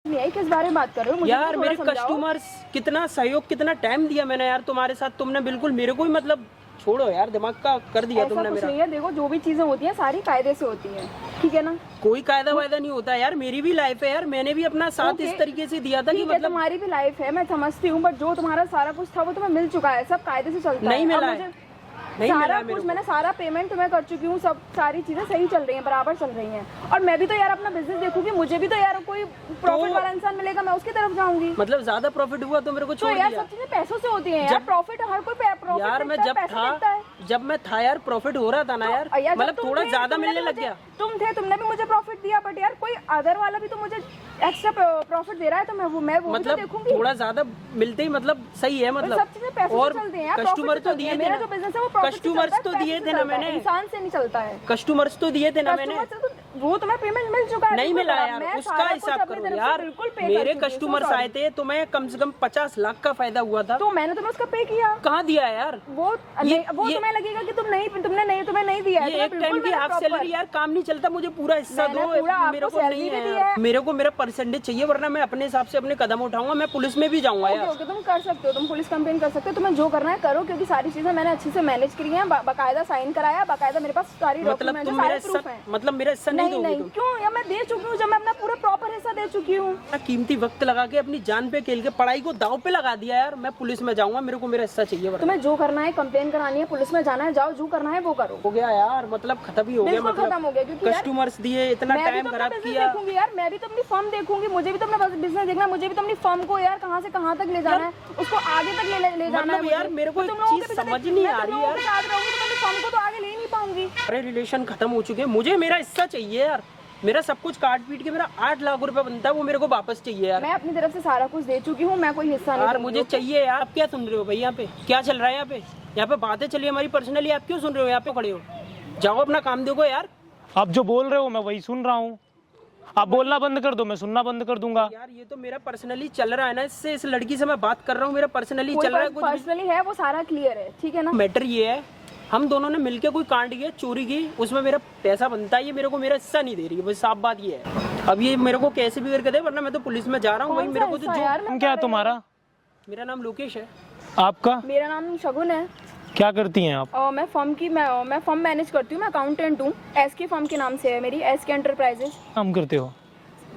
नहीं, किस बारे में बात कर रहे हो? मुझे यार तो मेरे थोड़ा समझाओ। कस्टमर्स कितना सहयोग, कितना टाइम दिया मैंने यार तुम्हारे साथ, तुमने बिल्कुल मेरे को ही मतलब छोड़ो यार, दिमाग का कर दिया ऐसा तुमने कुछ मेरा। नहीं है, देखो जो भी चीजें होती हैं सारी कायदे से होती हैं, ठीक है ना? कोई कायदा वायदा नहीं होता यार, मेरी भी लाइफ है यार, मैंने भी अपना साथ इस तरीके से दिया था कि ठीक है, मतलब तुम्हारी भी लाइफ है, मैं समझती हूँ, बट जो तुम्हारा सारा कुछ था वो तुम्हें मिल चुका है, सब कायदे से चलता है। नहीं मिला अब है, मुझे नहीं मिला सारा है मेरे कुछ, को। मैंने सारा पेमेंट तुम्हें कर चुकी हूँ, सब सारी चीजें सही चल रही हैं, बराबर चल रही हैं। और मैं भी तो यार अपना बिजनेस देखूंगी, मुझे भी तो यार कोई प्रॉफिट वाला इंसान मिलेगा, मैं उसकी तरफ जाऊंगी। मतलब ज्यादा प्रॉफिट हुआ तो मेरे को तो छोड़ यार दिया। सब चीजें पैसों से होती हैं यार, प्रॉफिट हर कोई प्रॉफिट यार मैं जब मैं था यार, प्रॉफिट हो रहा था ना यार, मतलब थोड़ा ज्यादा मिलने लग गया। तुमने भी मुझे प्रॉफिट दिया, बट यार कोई अदर वाला भी तो मुझे एक्स्ट्रा प्रॉफिट दे रहा है, तो मैं वो मतलब भी तो देखूंगी। थोड़ा ज्यादा मिलते ही मतलब सही है, मतलब सब चीजें पैसों और से चलती हैं यार, कस्टमर तो दिए थे मेरा ना, जो बिजनेस है वो प्रॉफिट से कस्टमर्स चलता तो है, दिए पैसे थे से ना चलता है, मैंने, इंसान से नहीं चलता है। कस्टमर्स तो दिए थे ना मैंने। कस्टमर से तो वो तुम्हें पेमेंट मिल चुका है, नहीं बिल्कुल मिला बराबर। यार, मैं उसका सारा कुछ हिसाब अपनी करो तरफ से यार। बिल्कुल पे कर मेरे चुकी हूँ, कस्टमर्स so आए थे तो मैं कम से कम 50 लाख का फायदा हुआ था। तो मैंने तुम्हें उसका पे किया। कहाँ दिया है यार? वो तुम्हें लगेगा कि तुम्हें नहीं दिया है, ये एक टाइम की हाफ सैलरी यार, काम नहीं चलता, मुझे पूरा हिस्सा दो। मेरे को नहीं है यार, मेरे को मेरा परसेंटेज चाहिए, वरना मैं अपने हिसाब से अपने कदम उठाऊंगा, मैं पुलिस में भी जाऊंगा यार। ओके, तुम कर सकते हो, तुम पुलिस कंप्लेन कर सकते हो, तुम्हें जो करना है करो, क्योंकि सारी चीजें मैंने अच्छे से मैनेज करी हैं, बाकायदा साइन कराया, बाकायदा मेरे पास सारी मतलब डॉक्यूमेंट्स तुम सारे मेरा प्रूफ हैं। मतलब मेरा हिस्सा नहीं दोगे नहीं, तुम? क्यों यार, मैं दे चुकी हूँ, जब मैं अपना पूरा प्रॉपर हिस्सा दे चुकी हूँ। इतना कीमती वक्त लगा के अपनी जान पे खेल के पढ़ाई को दाव पे लगा दिया यार, मैं पुलिस में जाऊंगा, मेरे को मेरा हिस्सा चाहिए वरना। तुम्हें जो करना है, कंप्लेन करानी है, पुलिस में जाना है, जाओ, जो करना है वो करो। हो गया यार, मतलब खत्म ही हो गया, बिल्कुल मतलब खत्म हो गया, क्योंकि यार कस्टमर्स दिए, इतना मैं भी टाइम तो अपना खराब बिजनेस किया। देखूंगी यार, मैं भी तो अपनी फर्म देखूंगी, मुझे भी तो अपना बिजनेस देखना है, मुझे भी तो अपनी फर्म को यार कहाँ से कहाँ तक ले जाना है, उसको आगे तक ले जाना है। मतलब यार मेरे को एक चीज समझ नहीं आ रही यार, फर्म को तो आगे ले नहीं पाऊंगी। अरे रिलेशन खत्म हो चुके हैं, मुझे मेरा हिस्सा चाहिए यार, मेरा सब कुछ काट पीट के मेरा 8 लाख रुपए बनता है, वो मेरे को वापस चाहिए यार। मैं अपनी तरफ से सारा कुछ दे चुकी हूँ, मैं कोई हिस्सा नहीं यार दूंगी। मुझे चाहिए यार। आप क्या सुन रहे हो भाई? यहाँ पे क्या चल रहा है? यहाँ पे बातें चली हमारी पर्सनली, आप क्यों सुन रहे हो? यहाँ पे खड़े हो, जाओ अपना काम देखो यार। आप जो बोल रहे हो मैं वही सुन रहा हूँ, आप बोलना बंद कर दो, मैं सुनना बंद कर दूंगा। यार ये तो मेरा पर्सनली चल रहा है ना, इससे इस लड़की से मैं बात कर रहा हूँ, मेरा पर्सनली चल रहा है, कुछ पर्सनली है वो सारा क्लियर है, ठीक है ना? मैटर ये है, हम दोनों ने मिलके कोई कांड किया, चोरी की, उसमें मेरा पैसा बनता है, ये मेरे को मेरा हिस्सा नहीं दे रही है, बस साफ बात ये है। अब ये मेरे को कैसे भी करके दे, वरना मैं तो पुलिस में जा रहा हूँ। वही मेरे को तो नाम क्या है तुम्हारा? मेरा नाम लोकेश है। आपका? मेरा नाम शगुन है। क्या करती हैं आप? मैं फर्म मैनेज करती हूँ, मैं अकाउंटेंट हूँ, एसके फर्म के नाम से है मेरी, एसके एंटरप्राइजेस। काम करते हो?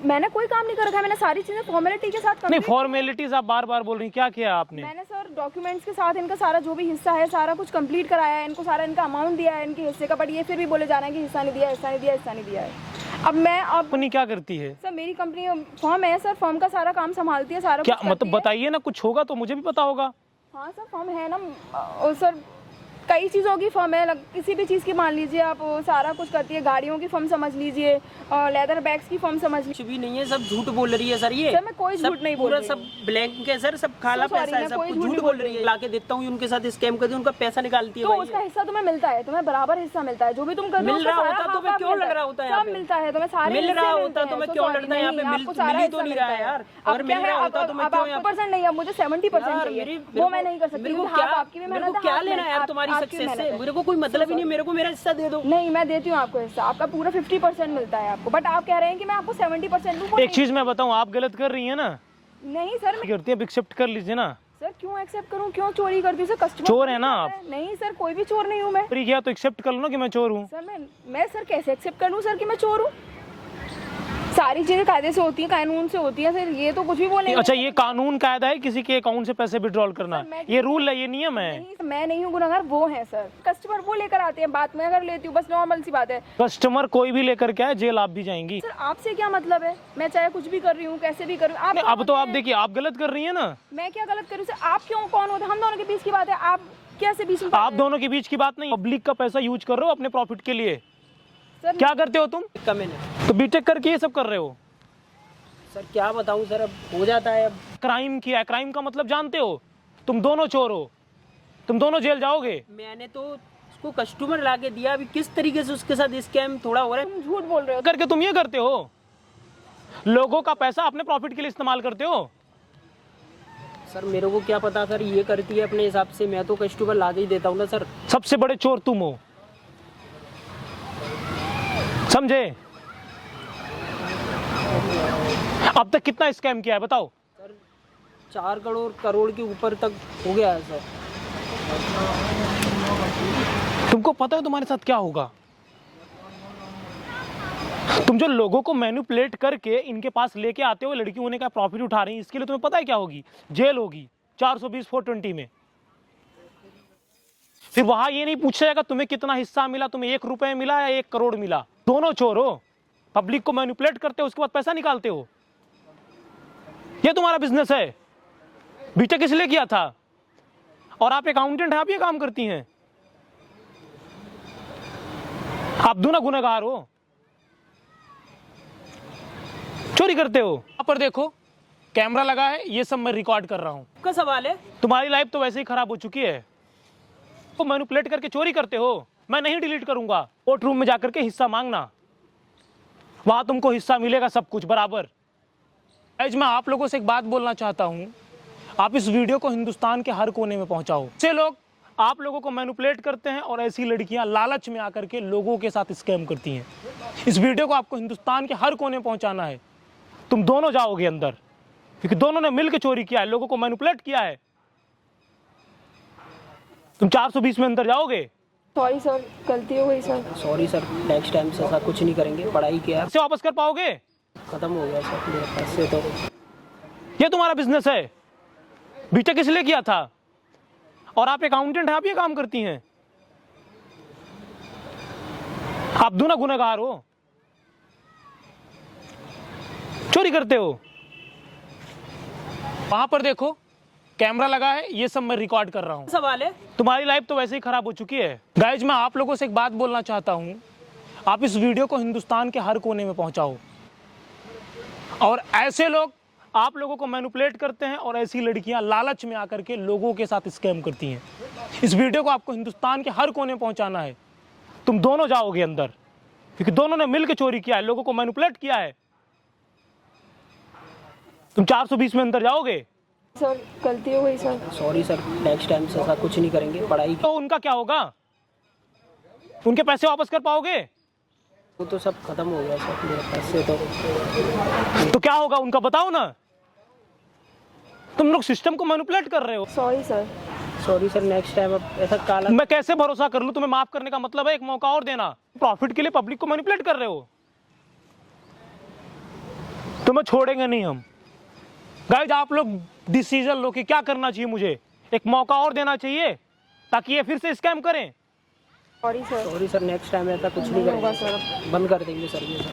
मैंने कोई काम नहीं कर रखा है, मैंने सारी चीजें फॉर्मेलिटी के साथ नहीं, फॉर्मेलिटीज आप बार बार बोल रही हैं, क्या किया आपने? मैंने सर डॉक्यूमेंट्स के साथ इनका सारा जो भी हिस्सा है सारा कुछ कंप्लीट कराया है, इनको सारा इनका अमाउंट दिया है इनके हिस्से का, बट ये फिर भी बोले जा रहे हैं कि हिस्सा नहीं दिया, हिस्सा नहीं दिया, हिस्सा नहीं दिया है। अब कंपनी क्या करती है? सर मेरी कंपनी फर्म है सर, फर्म का सारा काम संभालती है, सारा क्या कुछ मतलब बताइए ना, कुछ होगा तो मुझे भी पता होगा। हाँ सर फर्म है ना सर, कई चीज़ों की फर्म है, किसी भी चीज़ की मान लीजिए आप, सारा कुछ करती है, गाड़ियों की फर्म समझ लीजिए, लेदर बैग्स की फर्म समझ लीजिए। कुछ भी नहीं है, सब झूठ बोल रही है सर ये। सर मैं कोई झूठ नहीं बोल रही हूँ, सब ब्लैंक है सर, सब खाला पैसा है, सब झूठ बोल रही है। लाके देता हूँ उनके साथ स्कैम करती हूँ, उनका पैसा निकालती है। तो उसका हिस्सा तुम्हें मिलता है, तुम्हें बराबर हिस्सा मिलता है, जो भी तुम कर रहे हो मिल रहा होता तो मैं क्यों लग रहा होता है? सब मिलता है तुम्हें, सारे मिल रहा होता तो मैं क्यों लड़ता? यहाँ पे मिल ही तो नहीं रहा है यार। अगर मिल रहा होता तो मैं क्यों? 50% नहीं, अब मुझे 70% चाहिए, वो मैं नहीं कर सकती। मेरे को क्या लेना है यार तुम्हारी सक्सेस से? मेरे को कोई मतलब ही नहीं, मेरे को मेरा हिस्सा दे दो। नहीं मैं देती हूँ आपको हिस्सा, आपका पूरा 50% मिलता है आपको, बट आप कह रहे हैं कि मैं आपको 70% दूं। एक चीज मैं बताऊं, आप गलत कर रही हैं ना। नहीं सर मैं करती है, एक्सेप्ट कर लीजिए ना। सर क्यों एक्सेप्ट करूं, क्यों चोरी करती हूँ सर? कस्टमर चोर है ना आप? नहीं सर, कोई भी चोर नहीं हूँ मैं। चोरी किया तो एक्सेप्ट कर लो ना कि मैं चोर हूँ। सर मैं सर कैसे एक्सेप्ट कर लूँ सर कि मैं चोर हूँ? सारी चीजें कायदे से होती है, कानून से होती है सर, ये तो कुछ भी बोलेंगे। अच्छा ये कानून कायदा है किसी के अकाउंट से पैसे विड्रॉल करना, ये रूल है, ये नियम है? मैं नहीं हूँ गुनहगार, वो है सर। कस्टमर वो लेकर आते हैं, बात मैं कर लेती हूँ, बस नॉर्मल सी बात है। कस्टमर कोई भी लेकर के आए, जेल आप भी जाएंगी। सर आपसे क्या मतलब है? मैं चाहे कुछ भी कर रही हूँ, कैसे भी कर रही हूँ। अब तो आप देखिए, आप गलत कर रही है ना। मैं क्या गलत करूँ सर? आप क्यों, कौन होता है? हम दोनों के बीच की बात है, आप कैसे बीच में? आप दोनों के बीच की बात नहीं, पब्लिक का पैसा यूज कर रहे हो अपने प्रॉफिट के लिए। सर क्या करते हो तुम? तो बीटेक करके ये सब कर रहे हो? सर क्या बताऊं सर, अब हो जाता है। अब क्राइम किया है, क्राइम का मतलब जानते हो? तुम दोनों चोर हो, तुम दोनों जेल जाओगे। मैंने तो उसको कस्टमर लाके दिया, अभी किस तरीके से उसके साथ स्कैम थोड़ा हो रहा है। तुम झूठ बोल रहे हो करके तुम ये करते हो, लोगों का पैसा अपने प्रॉफिट के लिए इस्तेमाल करते हो। सर मेरे को क्या पता सर, ये करती है अपने हिसाब से, मैं तो कस्टमर लाके ही देता हूँ ना सर। सबसे बड़े चोर तुम हो, समझे? अब तक कितना स्कैम किया है बताओ? सर 4 करोड़ के ऊपर तक हो गया है सर। तुमको पता है तुम्हारे साथ क्या होगा? तुम जो लोगों को मैनिपुलेट करके इनके पास लेके आते हो, लड़की होने का प्रॉफिट उठा रही है, इसके लिए तुम्हें पता है क्या होगी? जेल होगी 420 420 में। फिर वहां ये नहीं पूछा जाएगा तुम्हें कितना हिस्सा मिला, तुम्हें 1 रुपए मिला या 1 करोड़ मिला। दोनों चोर हो, पब्लिक को मैनिपुलेट करते हो, उसके बाद पैसा निकालते हो। ये तुम्हारा बिजनेस है। बीटेक इसलिए किया था और आप अकाउंटेंट हैं, आप ये काम करती हैं। आप दोनों गुनहगार हो, चोरी करते हो। यहाँ पर देखो कैमरा लगा है, ये सब मैं रिकॉर्ड कर रहा हूं। आपका सवाल है। तुम्हारी लाइफ तो वैसे ही खराब हो चुकी है, तो मैनिपुलेट करके चोरी करते हो। मैं नहीं डिलीट करूंगा। कोर्ट रूम में जाकर के हिस्सा मांगना, वहां तुमको हिस्सा मिलेगा, सब कुछ बराबर। आज मैं आप लोगों से एक बात बोलना चाहता हूं, आप इस वीडियो को हिंदुस्तान के हर कोने में पहुंचाओ। ऐसे लोग आप लोगों को मैनिपुलेट करते हैं और ऐसी लड़कियां लालच में आकर के लोगों के साथ स्कैम करती हैं। इस वीडियो को आपको हिंदुस्तान के हर कोने में पहुंचाना है। तुम दोनों जाओगे अंदर, क्योंकि दोनों ने मिलकर चोरी किया है, लोगों को मैनिपुलेट किया है। तुम 420 में अंदर जाओगे। सॉरी सर, गलती हो गई sir. Sorry sir, next time से ऐसा कुछ नहीं करेंगे। पढ़ाई किया, पैसे वापस कर पाओगे? खत्म हो गया सर मेरे पैसे तो। ये तुम्हारा बिजनेस है। बीटेक इसलिए किया था और आप अकाउंटेंट हैं, आप ये काम करती हैं। आप दोनों गुनहगार हो, चोरी करते हो। वहां पर देखो कैमरा लगा है, ये सब मैं रिकॉर्ड कर रहा हूं। सवाल है। तुम्हारी लाइफ तो वैसे ही खराब हो चुकी है। गाइज मैं आप लोगों से एक बात बोलना चाहता हूं, आप इस वीडियो को हिंदुस्तान के हर कोने में पहुंचाओ। और ऐसे लोग आप लोगों को मैनिपुलेट करते हैं और ऐसी लड़कियां लालच में आकर के लोगों के साथ स्कैम करती हैं। इस वीडियो को आपको हिंदुस्तान के हर कोने में पहुंचाना है। तुम दोनों जाओगे अंदर, क्योंकि दोनों ने मिलकर चोरी किया है, लोगों को मैनिपुलेट किया है। तुम 420 में अंदर जाओगे। सर गलती हो गई sir. Sorry sir, next time से ऐसा कुछ नहीं करेंगे। पढ़ाई तो उनका क्या होगा? उनके पैसे वापस कर पाओगे? वो तो सब खत्म हो गया सर मेरे पैसे तो। तो क्या होगा उनका, बताओ ना। तुम लोग सिस्टम को मैनिपुलेट कर रहे हो। Sorry sir. Sorry sir, next time अब ऐसा काला। मैं कैसे भरोसा कर लूं? तुम्हें माफ करने का मतलब है एक मौका और देना। प्रॉफिट के लिए पब्लिक को मैनिपुलेट कर रहे हो। तुम्हें छोड़ेंगे नहीं हम। गाइस आप लोग डिसीजन लो कि क्या करना चाहिए। मुझे एक मौका और देना चाहिए ताकि ये फिर से स्कैम करें। Sorry sir. Sorry sir, next time ऐसा कुछ नहीं होगा करेंगे। सर। बंद कर देंगे सर ये सब।